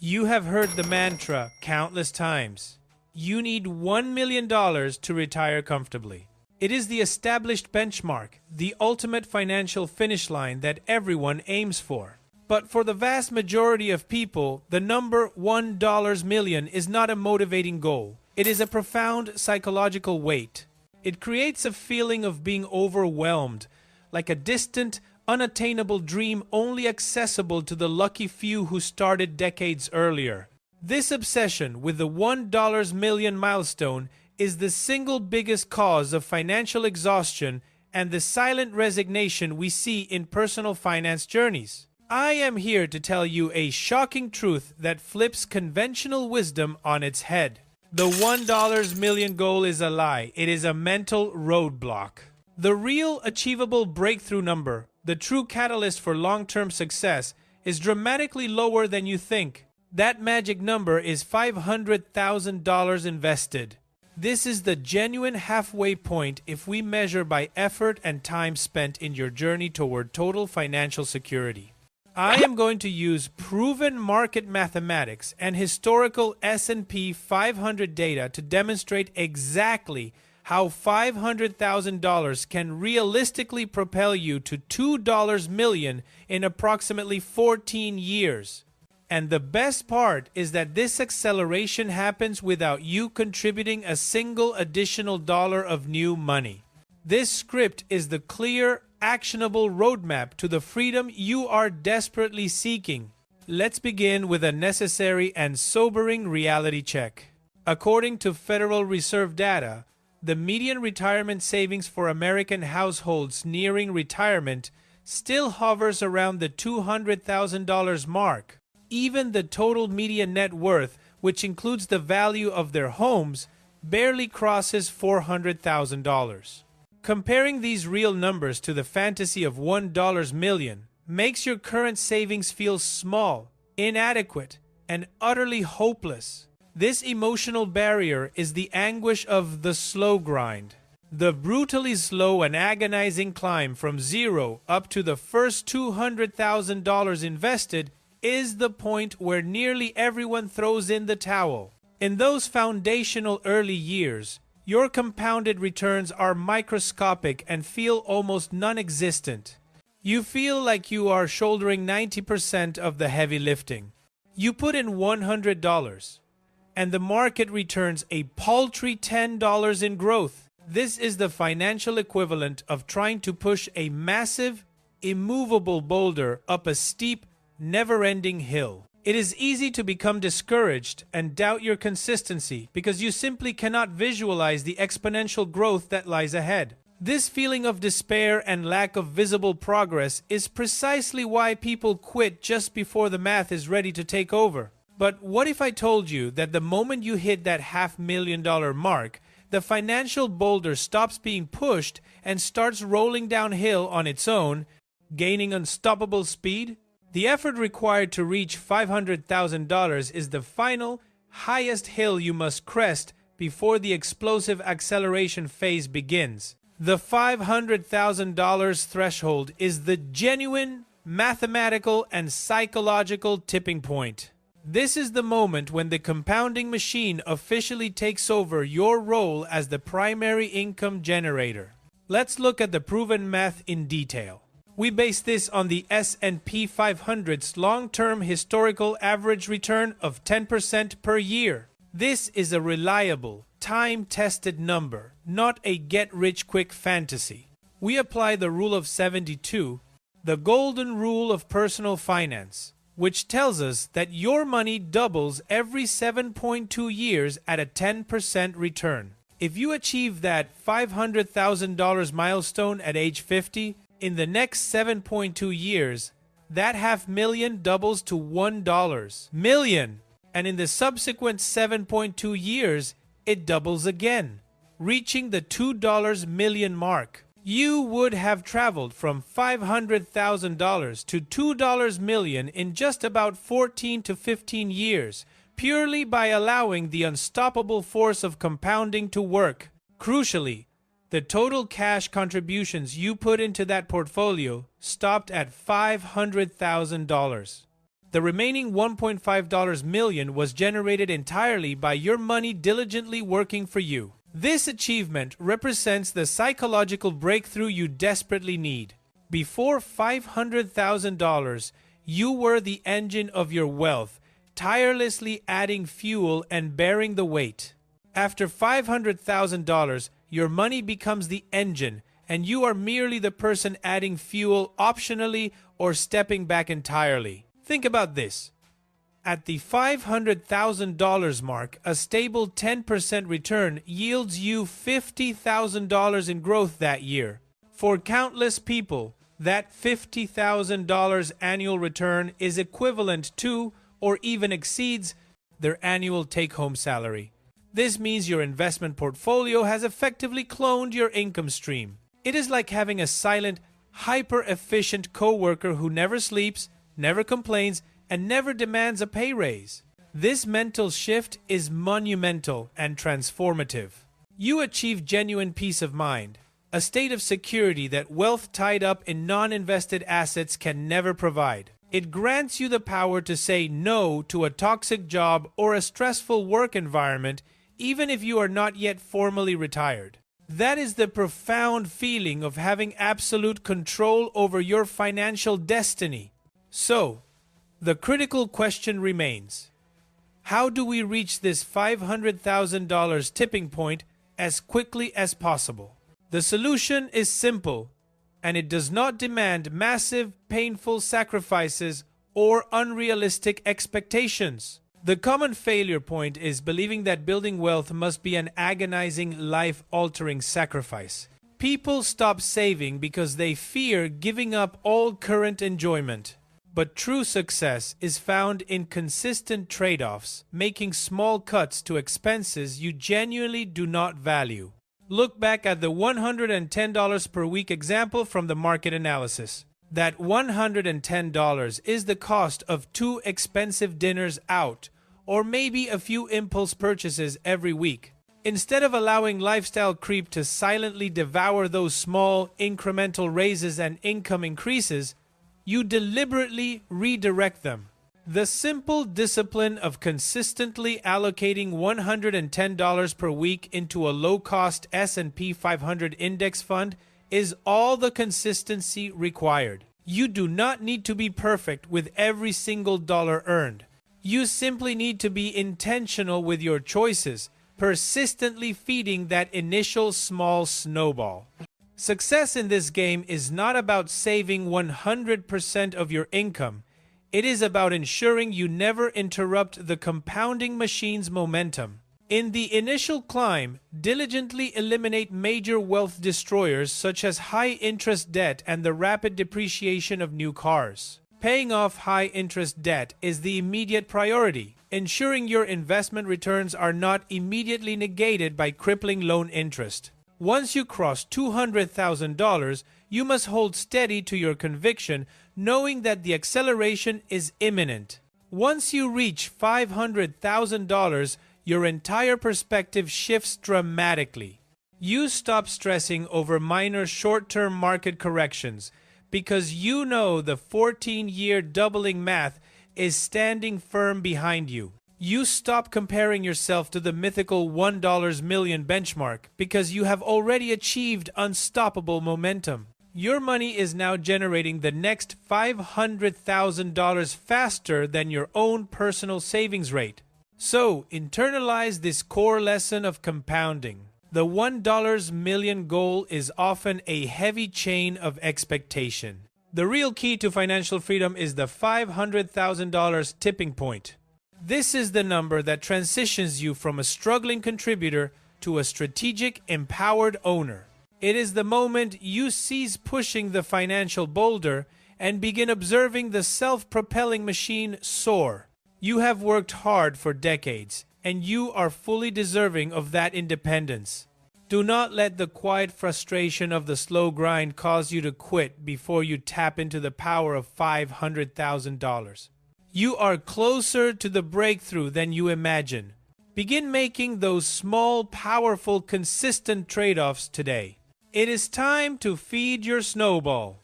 You have heard the mantra countless times. You need $1 million to retire comfortably. It is the established benchmark, the ultimate financial finish line that everyone aims for. But for the vast majority of people, the number $1 million is not a motivating goal. It is a profound psychological weight. It creates a feeling of being overwhelmed, like a distant, unattainable dream only accessible to the lucky few who started decades earlier. This obsession with the $1 million milestone is the single biggest cause of financial exhaustion and the silent resignation we see in personal finance journeys. I am here to tell you a shocking truth that flips conventional wisdom on its head. The $1 million goal is a lie. It is a mental roadblock. The real achievable breakthrough number, the true catalyst for long-term success, is dramatically lower than you think. That magic number is $500,000 invested. This is the genuine halfway point if we measure by effort and time spent in your journey toward total financial security. I am going to use proven market mathematics and historical S&P 500 data to demonstrate exactly how $500,000 can realistically propel you to $2 million in approximately 14 years. And the best part is that this acceleration happens without you contributing a single additional dollar of new money. This script is the clear, actionable roadmap to the freedom you are desperately seeking. Let's begin with a necessary and sobering reality check. According to Federal Reserve data, the median retirement savings for American households nearing retirement still hovers around the $200,000 mark. Even the total median net worth, which includes the value of their homes, barely crosses $400,000. Comparing these real numbers to the fantasy of $1 million makes your current savings feel small, inadequate, and utterly hopeless. This emotional barrier is the anguish of the slow grind. The brutally slow and agonizing climb from zero up to the first $200,000 invested is the point where nearly everyone throws in the towel. In those foundational early years, your compounded returns are microscopic and feel almost non-existent. You feel like you are shouldering 90% of the heavy lifting. You put in $100, and the market returns a paltry $10 in growth. This is the financial equivalent of trying to push a massive, immovable boulder up a steep, never-ending hill. It is easy to become discouraged and doubt your consistency because you simply cannot visualize the exponential growth that lies ahead. This feeling of despair and lack of visible progress is precisely why people quit just before the math is ready to take over. But what if I told you that the moment you hit that $500,000 mark, the financial boulder stops being pushed and starts rolling downhill on its own, gaining unstoppable speed? The effort required to reach $500,000 is the final, highest hill you must crest before the explosive acceleration phase begins. The $500,000 threshold is the genuine, mathematical, and psychological tipping point. This is the moment when the compounding machine officially takes over your role as the primary income generator. Let's look at the proven math in detail. We base this on the S&P 500's long-term historical average return of 10% per year. This is a reliable, time-tested number, not a get-rich-quick fantasy. We apply the Rule of 72, the golden rule of personal finance, which tells us that your money doubles every 7.2 years at a 10% return. If you achieve that $500,000 milestone at age 50, in the next 7.2 years, that $500,000 doubles to $1 million, and in the subsequent 7.2 years, it doubles again, reaching the $2 million mark. You would have traveled from $500,000 to $2 million in just about 14 to 15 years, purely by allowing the unstoppable force of compounding to work. Crucially, the total cash contributions you put into that portfolio stopped at $500,000. The remaining $1.5 million was generated entirely by your money diligently working for you. This achievement represents the psychological breakthrough you desperately need. Before $500,000, you were the engine of your wealth, tirelessly adding fuel and bearing the weight. After $500,000, your money becomes the engine, and you are merely the person adding fuel optionally or stepping back entirely. Think about this. At the $500,000 mark, a stable 10% return yields you $50,000 in growth that year. For countless people, that $50,000 annual return is equivalent to or even exceeds their annual take-home salary. This means your investment portfolio has effectively cloned your income stream. It is like having a silent, hyper-efficient coworker who never sleeps, never complains, and never demands a pay raise. This mental shift is monumental and transformative. You achieve genuine peace of mind, a state of security that wealth tied up in non-invested assets can never provide. It grants you the power to say no to a toxic job or a stressful work environment, even if you are not yet formally retired. That is the profound feeling of having absolute control over your financial destiny. So, the critical question remains: how do we reach this $500,000 tipping point as quickly as possible? The solution is simple, and it does not demand massive, painful sacrifices or unrealistic expectations. The common failure point is believing that building wealth must be an agonizing, life-altering sacrifice. People stop saving because they fear giving up all current enjoyment. But true success is found in consistent trade-offs, making small cuts to expenses you genuinely do not value. Look back at the $110 per week example from the market analysis. That $110 is the cost of 2 expensive dinners out, or maybe a few impulse purchases every week. Instead of allowing lifestyle creep to silently devour those small, incremental raises and income increases, you deliberately redirect them. The simple discipline of consistently allocating $110 per week into a low-cost S&P 500 index fund is all the consistency required. You do not need to be perfect with every single dollar earned. You simply need to be intentional with your choices, persistently feeding that initial small snowball. Success in this game is not about saving 100% of your income. It is about ensuring you never interrupt the compounding machine's momentum. In the initial climb, diligently eliminate major wealth destroyers such as high-interest debt and the rapid depreciation of new cars. Paying off high-interest debt is the immediate priority, ensuring your investment returns are not immediately negated by crippling loan interest. Once you cross $200,000, you must hold steady to your conviction, knowing that the acceleration is imminent. Once you reach $500,000, your entire perspective shifts dramatically. You stop stressing over minor short-term market corrections because you know the 14-year doubling math is standing firm behind you. You stop comparing yourself to the mythical $1 million benchmark because you have already achieved unstoppable momentum. Your money is now generating the next $500,000 faster than your own personal savings rate. So, internalize this core lesson of compounding. The $1 million goal is often a heavy chain of expectation. The real key to financial freedom is the $500,000 tipping point. This is the number that transitions you from a struggling contributor to a strategic, empowered owner. It is the moment you cease pushing the financial boulder and begin observing the self-propelling machine soar. You have worked hard for decades, and you are fully deserving of that independence. Do not let the quiet frustration of the slow grind cause you to quit before you tap into the power of $500,000. You are closer to the breakthrough than you imagine. Begin making those small, powerful, consistent trade-offs today. It is time to feed your snowball.